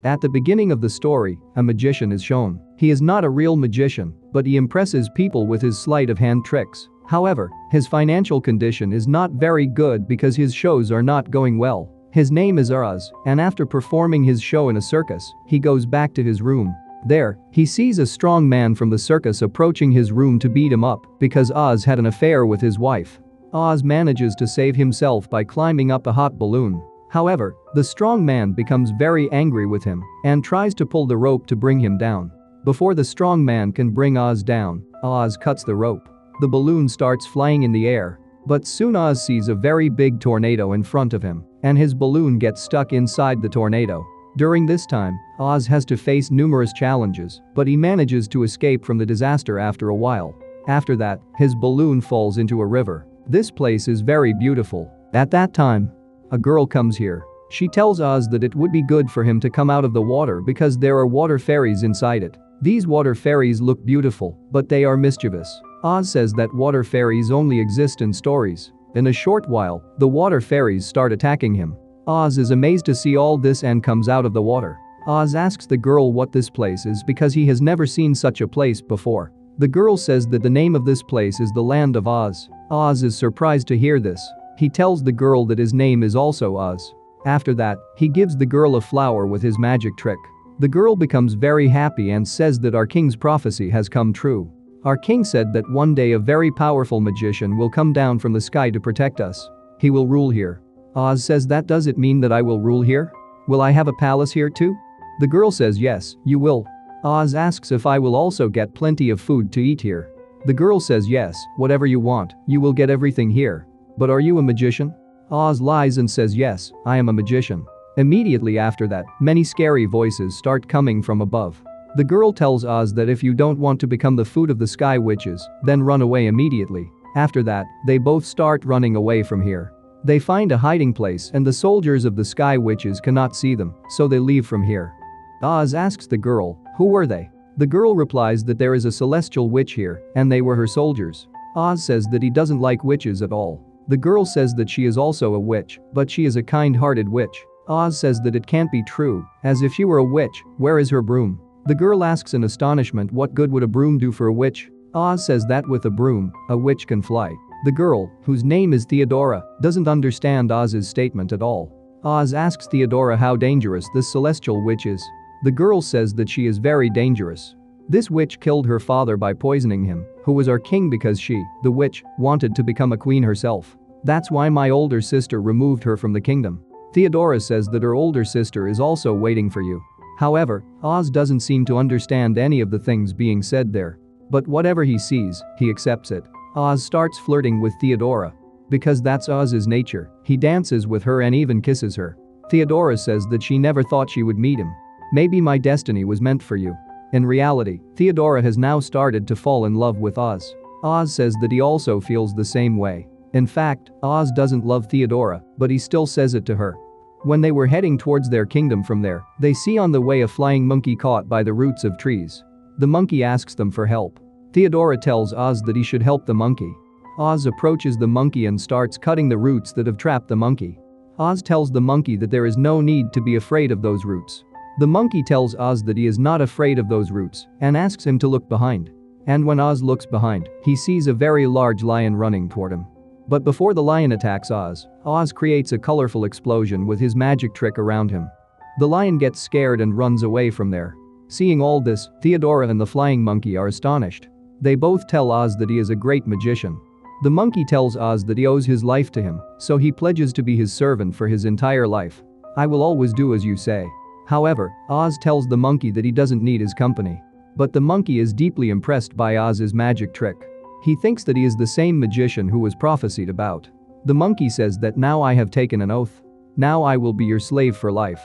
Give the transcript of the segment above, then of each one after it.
At the beginning of the story, a magician is shown. He is not a real magician, but he impresses people with his sleight of hand tricks. However, his financial condition is not very good because his shows are not going well. His name is Oz, and after performing his show in a circus, he goes back to his room. There, he sees a strong man from the circus approaching his room to beat him up because Oz had an affair with his wife. Oz manages to save himself by climbing up a hot balloon. However, the strong man becomes very angry with him and tries to pull the rope to bring him down. Before the strong man can bring Oz down, Oz cuts the rope. The balloon starts flying in the air, but soon Oz sees a very big tornado in front of him, and his balloon gets stuck inside the tornado. During this time, Oz has to face numerous challenges, but he manages to escape from the disaster after a while. After that, his balloon falls into a river. This place is very beautiful. At that time, a girl comes here. She tells Oz that it would be good for him to come out of the water because there are water fairies inside it. These water fairies look beautiful, but they are mischievous. Oz says that water fairies only exist in stories. In a short while, the water fairies start attacking him. Oz is amazed to see all this and comes out of the water. Oz asks the girl what this place is because he has never seen such a place before. The girl says that the name of this place is the Land of Oz. Oz is surprised to hear this. He tells the girl that his name is also Oz. After that, he gives the girl a flower with his magic trick. The girl becomes very happy and says that our king's prophecy has come true. Our king said that one day a very powerful magician will come down from the sky to protect us. He will rule here. Oz says, that does it mean that I will rule here? Will I have a palace here too? The girl says yes, you will. Oz asks if I will also get plenty of food to eat here. The girl says yes, whatever you want, you will get everything here. But are you a magician? Oz lies and says yes, I am a magician. Immediately after that, many scary voices start coming from above. The girl tells Oz that if you don't want to become the food of the sky witches, then run away immediately. After that, they both start running away from here. They find a hiding place and the soldiers of the sky witches cannot see them, so they leave from here. Oz asks the girl, who were they? The girl replies that there is a celestial witch here, and they were her soldiers. Oz says that he doesn't like witches at all. The girl says that she is also a witch, but she is a kind-hearted witch. Oz says that it can't be true, as if she were a witch, where is her broom? The girl asks in astonishment what good would a broom do for a witch? Oz says that with a broom, a witch can fly. The girl, whose name is Theodora, doesn't understand Oz's statement at all. Oz asks Theodora how dangerous this celestial witch is. The girl says that she is very dangerous. This witch killed her father by poisoning him, who was our king because she, the witch, wanted to become a queen herself. That's why my older sister removed her from the kingdom. Theodora says that her older sister is also waiting for you. However, Oz doesn't seem to understand any of the things being said there. But whatever he sees, he accepts it. Oz starts flirting with Theodora. Because that's Oz's nature, he dances with her and even kisses her. Theodora says that she never thought she would meet him. Maybe my destiny was meant for you. In reality, Theodora has now started to fall in love with Oz. Oz says that he also feels the same way. In fact, Oz doesn't love Theodora, but he still says it to her. When they were heading towards their kingdom from there, they see on the way a flying monkey caught by the roots of trees. The monkey asks them for help. Theodora tells Oz that he should help the monkey. Oz approaches the monkey and starts cutting the roots that have trapped the monkey. Oz tells the monkey that there is no need to be afraid of those roots. The monkey tells Oz that he is not afraid of those roots and asks him to look behind. And when Oz looks behind, he sees a very large lion running toward him. But before the lion attacks Oz, Oz creates a colorful explosion with his magic trick around him. The lion gets scared and runs away from there. Seeing all this, Theodora and the flying monkey are astonished. They both tell Oz that he is a great magician. The monkey tells Oz that he owes his life to him, so he pledges to be his servant for his entire life. I will always do as you say. However, Oz tells the monkey that he doesn't need his company. But the monkey is deeply impressed by Oz's magic trick. He thinks that he is the same magician who was prophesied about. The monkey says that now I have taken an oath. Now I will be your slave for life.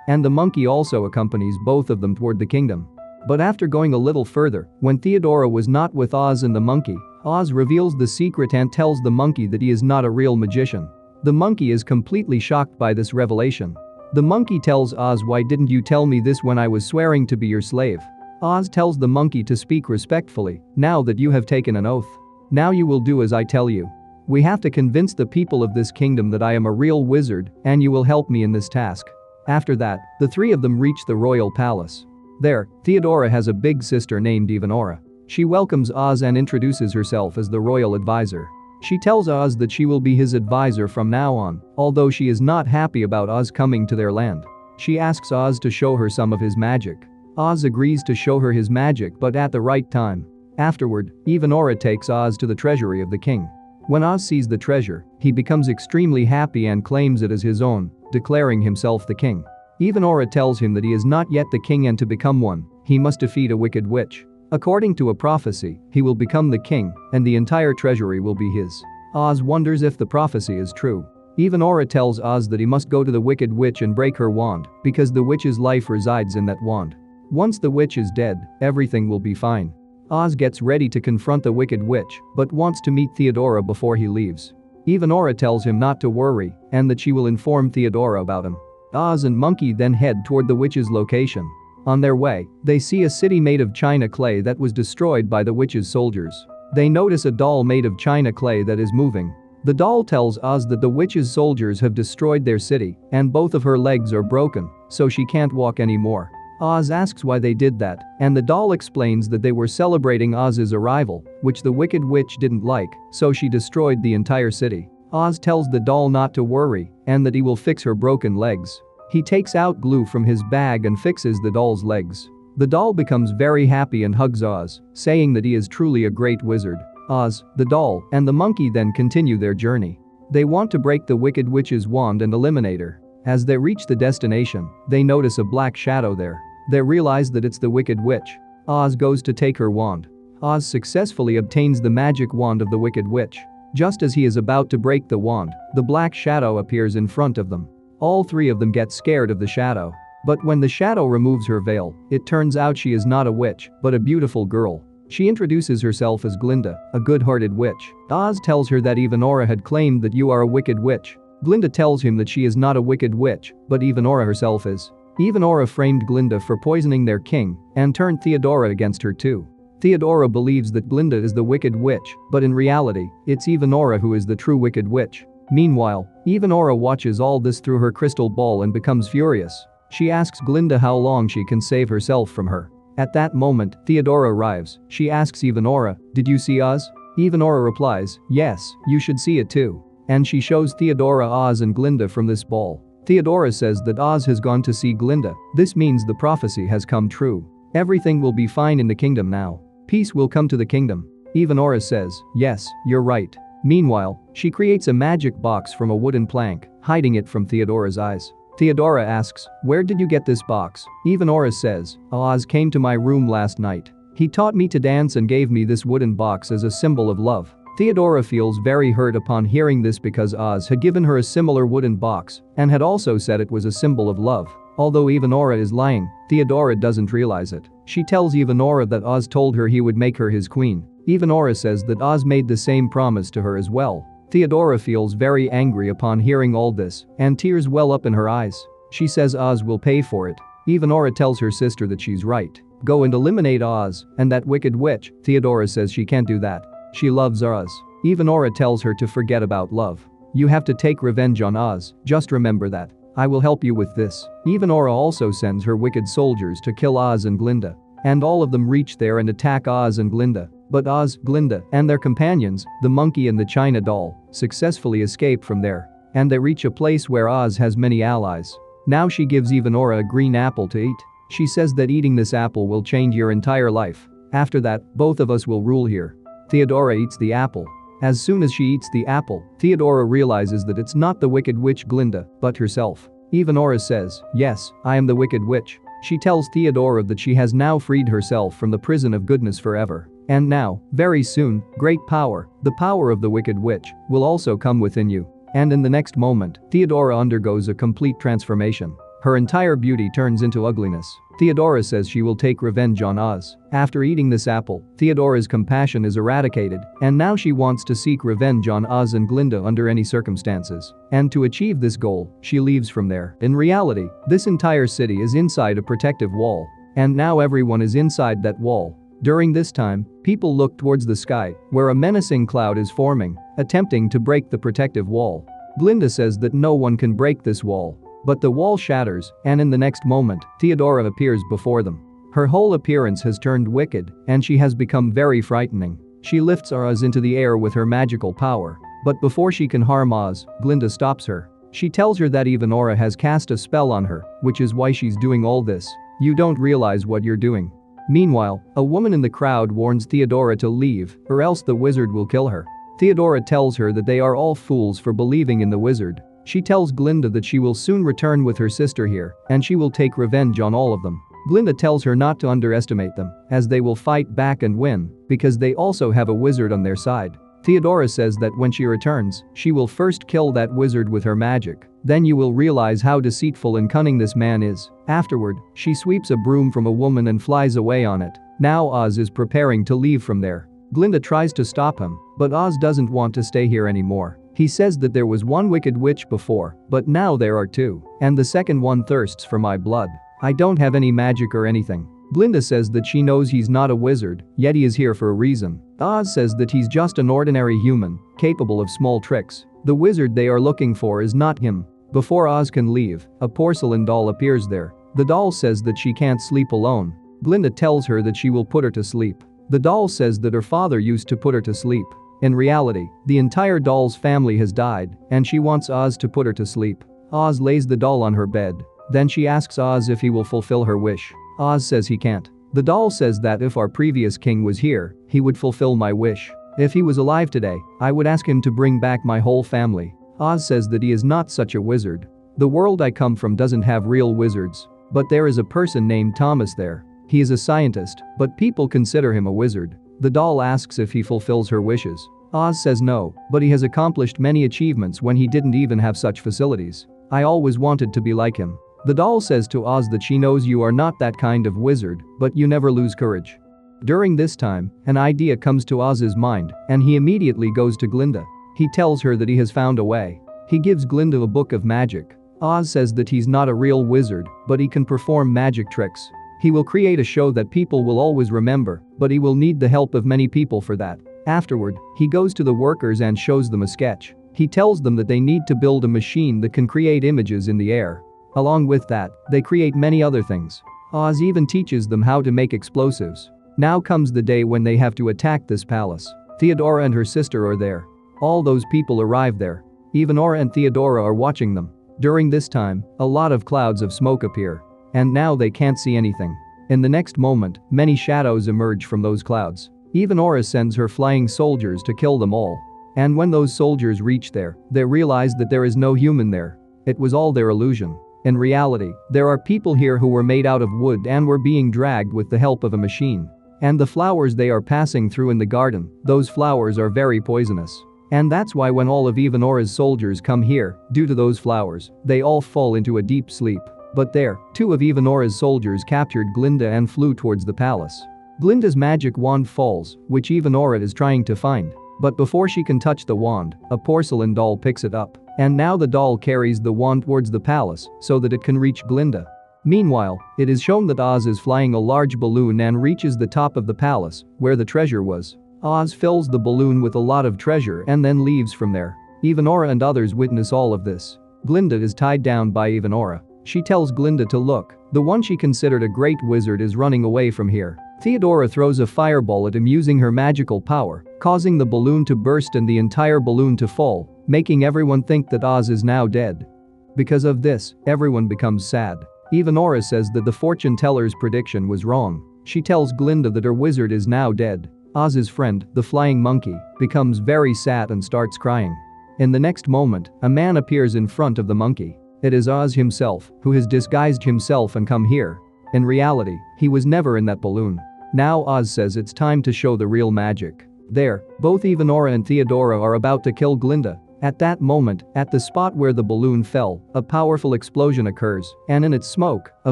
And the monkey also accompanies both of them toward the kingdom. But after going a little further, when Theodora was not with Oz and the monkey, Oz reveals the secret and tells the monkey that he is not a real magician. The monkey is completely shocked by this revelation. The monkey tells Oz, why didn't you tell me this when I was swearing to be your slave? Oz tells the monkey to speak respectfully, now that you have taken an oath. Now you will do as I tell you. We have to convince the people of this kingdom that I am a real wizard and you will help me in this task. After that, the three of them reach the royal palace. There, Theodora has a big sister named Eleonora. She welcomes Oz and introduces herself as the royal advisor. She tells Oz that she will be his advisor from now on, although she is not happy about Oz coming to their land. She asks Oz to show her some of his magic. Oz agrees to show her his magic but at the right time. Afterward, Eleonora takes Oz to the treasury of the king. When Oz sees the treasure, he becomes extremely happy and claims it as his own, declaring himself the king. Eleonora tells him that he is not yet the king and to become one, he must defeat a wicked witch. According to a prophecy, he will become the king and the entire treasury will be his. Oz wonders if the prophecy is true. Eleonora tells Oz that he must go to the wicked witch and break her wand because the witch's life resides in that wand. Once the witch is dead, everything will be fine. Oz gets ready to confront the wicked witch but wants to meet Theodora before he leaves. Eleonora tells him not to worry and that she will inform Theodora about him. Oz and Monkey then head toward the witch's location. On their way, they see a city made of china clay that was destroyed by the witch's soldiers. They notice a doll made of china clay that is moving. The doll tells Oz that the witch's soldiers have destroyed their city and both of her legs are broken, so she can't walk anymore. Oz asks why they did that, and the doll explains that they were celebrating Oz's arrival, which the wicked witch didn't like, so she destroyed the entire city. Oz tells the doll not to worry and that he will fix her broken legs. He takes out glue from his bag and fixes the doll's legs. The doll becomes very happy and hugs Oz, saying that he is truly a great wizard. Oz, the doll, and the monkey then continue their journey. They want to break the wicked witch's wand and eliminate her. As they reach the destination, they notice a black shadow there. They realize that it's the wicked witch. Oz goes to take her wand. Oz successfully obtains the magic wand of the wicked witch. Just as he is about to break the wand, the black shadow appears in front of them. All three of them get scared of the shadow. But when the shadow removes her veil, it turns out she is not a witch, but a beautiful girl. She introduces herself as Glinda, a good-hearted witch. Oz tells her that Eleonora had claimed that you are a wicked witch. Glinda tells him that she is not a wicked witch, but Eleonora herself is. Eleonora framed Glinda for poisoning their king and turned Theodora against her too. Theodora believes that Glinda is the wicked witch, but in reality, it's Eleonora who is the true wicked witch. Meanwhile, Eleonora watches all this through her crystal ball and becomes furious. She asks Glinda how long she can save herself from her. At that moment, Theodora arrives. She asks Eleonora, "Did you see Oz?" Eleonora replies, "Yes, you should see it too." And she shows Theodora Oz and Glinda from this ball. Theodora says that Oz has gone to see Glinda. This means the prophecy has come true. Everything will be fine in the kingdom now. Peace will come to the kingdom. Eleonora says, "Yes, you're right." Meanwhile, she creates a magic box from a wooden plank, hiding it from Theodora's eyes. Theodora asks, "Where did you get this box?" Eleonora says, "Oz came to my room last night. He taught me to dance and gave me this wooden box as a symbol of love." Theodora feels very hurt upon hearing this because Oz had given her a similar wooden box and had also said it was a symbol of love. Although Eleonora is lying, Theodora doesn't realize it. She tells Eleonora that Oz told her he would make her his queen. Eleonora says that Oz made the same promise to her as well. Theodora feels very angry upon hearing all this, and tears well up in her eyes. She says Oz will pay for it. Eleonora tells her sister that she's right. Go and eliminate Oz and that wicked witch. Theodora says she can't do that. She loves Oz. Eleonora tells her to forget about love. You have to take revenge on Oz, just remember that. I will help you with this. Eleonora also sends her wicked soldiers to kill Oz and Glinda. And all of them reach there and attack Oz and Glinda. But Oz, Glinda, and their companions, the monkey and the China doll, successfully escape from there. And they reach a place where Oz has many allies. Now she gives Eleonora a green apple to eat. She says that eating this apple will change your entire life. After that, both of us will rule here. Theodora eats the apple. As soon as she eats the apple, Theodora realizes that it's not the wicked witch Glinda, but herself. Eleonora says, "Yes, I am the wicked witch." She tells Theodora that she has now freed herself from the prison of goodness forever. And now, very soon, great power, the power of the wicked witch, will also come within you. And in the next moment, Theodora undergoes a complete transformation. Her entire beauty turns into ugliness. Theodora says she will take revenge on Oz. After eating this apple, Theodora's compassion is eradicated, and now she wants to seek revenge on Oz and Glinda under any circumstances. And to achieve this goal, she leaves from there. In reality, this entire city is inside a protective wall. And now everyone is inside that wall. During this time, people look towards the sky, where a menacing cloud is forming, attempting to break the protective wall. Glinda says that no one can break this wall. But the wall shatters, and in the next moment, Theodora appears before them. Her whole appearance has turned wicked, and she has become very frightening. She lifts Oz into the air with her magical power. But before she can harm Oz, Glinda stops her. She tells her that Theodora has cast a spell on her, which is why she's doing all this. You don't realize what you're doing. Meanwhile, a woman in the crowd warns Theodora to leave, or else the wizard will kill her. Theodora tells her that they are all fools for believing in the wizard. She tells Glinda that she will soon return with her sister here, and she will take revenge on all of them. Glinda tells her not to underestimate them, as they will fight back and win, because they also have a wizard on their side. Theodora says that when she returns, she will first kill that wizard with her magic. Then you will realize how deceitful and cunning this man is. Afterward, she sweeps a broom from a woman and flies away on it. Now Oz is preparing to leave from there. Glinda tries to stop him, but Oz doesn't want to stay here anymore. He says that there was one wicked witch before, but now there are two, and the second one thirsts for my blood. I don't have any magic or anything. Glinda says that she knows he's not a wizard, yet he is here for a reason. Oz says that he's just an ordinary human, capable of small tricks. The wizard they are looking for is not him. Before Oz can leave, a porcelain doll appears there. The doll says that she can't sleep alone. Glinda tells her that she will put her to sleep. The doll says that her father used to put her to sleep. In reality, the entire doll's family has died, and she wants Oz to put her to sleep. Oz lays the doll on her bed. Then she asks Oz if he will fulfill her wish. Oz says he can't. The doll says that if our previous king was here, he would fulfill my wish. If he was alive today, I would ask him to bring back my whole family. Oz says that he is not such a wizard. The world I come from doesn't have real wizards. But there is a person named Thomas there. He is a scientist, but people consider him a wizard. The doll asks if he fulfills her wishes. Oz says no, but he has accomplished many achievements when he didn't even have such facilities. I always wanted to be like him. The doll says to Oz that she knows you are not that kind of wizard, but you never lose courage. During this time, an idea comes to Oz's mind, and he immediately goes to Glinda. He tells her that he has found a way. He gives Glinda a book of magic. Oz says that he's not a real wizard, but he can perform magic tricks. He will create a show that people will always remember, but he will need the help of many people for that. Afterward, he goes to the workers and shows them a sketch. He tells them that they need to build a machine that can create images in the air. Along with that, they create many other things. Oz even teaches them how to make explosives. Now comes the day when they have to attack this palace. Theodora and her sister are there. All those people arrive there. Theodora and Theodora are watching them. During this time, a lot of clouds of smoke appear. And now they can't see anything. In the next moment, many shadows emerge from those clouds. Theodora sends her flying soldiers to kill them all. And when those soldiers reach there, they realize that there is no human there. It was all their illusion. In reality, there are people here who were made out of wood and were being dragged with the help of a machine. And the flowers they are passing through in the garden, those flowers are very poisonous. And that's why when all of Theodora's soldiers come here, due to those flowers, they all fall into a deep sleep. But there, two of Theodora's soldiers captured Glinda and flew towards the palace. Glinda's magic wand falls, which Theodora is trying to find. But before she can touch the wand, a porcelain doll picks it up. And now the doll carries the wand towards the palace so that it can reach Glinda. Meanwhile, it is shown that Oz is flying a large balloon and reaches the top of the palace, where the treasure was. Oz fills the balloon with a lot of treasure and then leaves from there. Theodora and others witness all of this. Glinda is tied down by Theodora. She tells Glinda to look. The one she considered a great wizard is running away from here. Theodora throws a fireball at him using her magical power, causing the balloon to burst and the entire balloon to fall, making everyone think that Oz is now dead. Because of this, everyone becomes sad. Theodora says that the fortune teller's prediction was wrong. She tells Glinda that her wizard is now dead. Oz's friend, the flying monkey, becomes very sad and starts crying. In the next moment, a man appears in front of the monkey. It is Oz himself, who has disguised himself and come here. In reality, he was never in that balloon. Now Oz says it's time to show the real magic. There, both Theodora and Theodora are about to kill Glinda. At that moment, at the spot where the balloon fell, a powerful explosion occurs, and in its smoke, a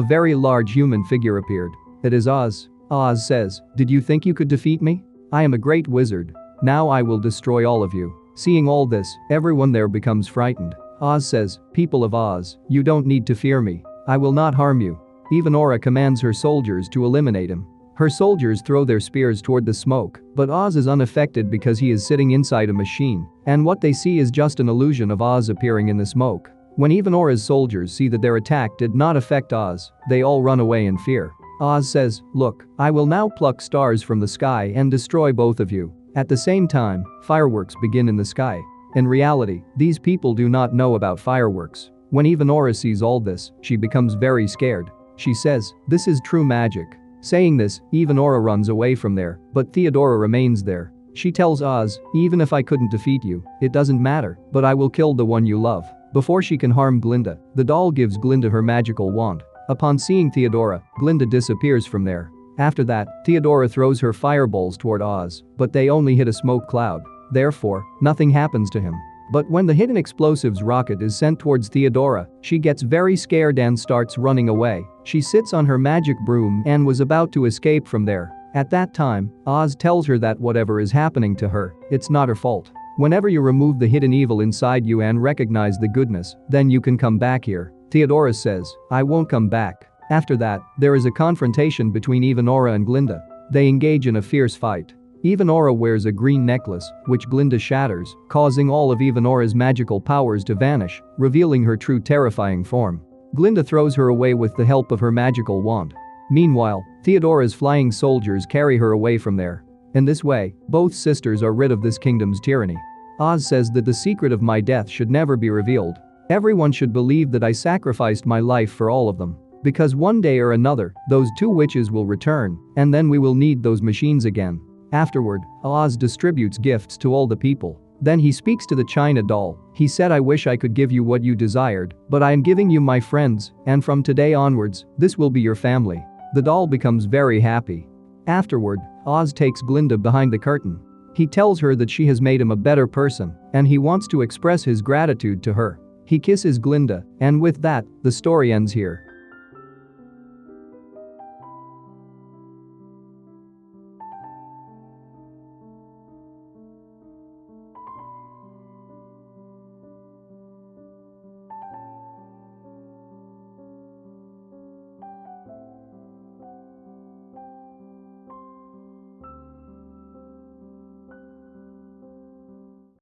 very large human figure appeared. It is Oz. Oz says, "Did you think you could defeat me? I am a great wizard. Now I will destroy all of you." Seeing all this, everyone there becomes frightened. Oz says, "People of Oz, you don't need to fear me. I will not harm you." Theodora commands her soldiers to eliminate him. Her soldiers throw their spears toward the smoke, but Oz is unaffected because he is sitting inside a machine, and what they see is just an illusion of Oz appearing in the smoke. When Evanora's soldiers see that their attack did not affect Oz, they all run away in fear. Oz says, "Look, I will now pluck stars from the sky and destroy both of you." At the same time, fireworks begin in the sky. In reality, these people do not know about fireworks. When Evanora sees all this, she becomes very scared. She says, "This is true magic." Saying this, Evanora runs away from there, but Theodora remains there. She tells Oz, "Even if I couldn't defeat you, it doesn't matter, but I will kill the one you love." Before she can harm Glinda, the doll gives Glinda her magical wand. Upon seeing Theodora, Glinda disappears from there. After that, Theodora throws her fireballs toward Oz, but they only hit a smoke cloud. Therefore, nothing happens to him. But when the hidden explosives rocket is sent towards Theodora, she gets very scared and starts running away. She sits on her magic broom and was about to escape from there. At that time, Oz tells her that whatever is happening to her, it's not her fault. Whenever you remove the hidden evil inside you and recognize the goodness, then you can come back here. Theodora says, "I won't come back." After that, there is a confrontation between Evanora and Glinda. They engage in a fierce fight. Evanora wears a green necklace, which Glinda shatters, causing all of Evanora's magical powers to vanish, revealing her true terrifying form. Glinda throws her away with the help of her magical wand. Meanwhile, Theodora's flying soldiers carry her away from there. In this way, both sisters are rid of this kingdom's tyranny. Oz says that the secret of my death should never be revealed. Everyone should believe that I sacrificed my life for all of them. Because one day or another, those two witches will return, and then we will need those machines again. Afterward, Oz distributes gifts to all the people. Then he speaks to the China doll. He said, "I wish I could give you what you desired, but I am giving you my friends, and from today onwards, this will be your family." The doll becomes very happy. Afterward, Oz takes Glinda behind the curtain. He tells her that she has made him a better person, and he wants to express his gratitude to her. He kisses Glinda, and with that, the story ends here.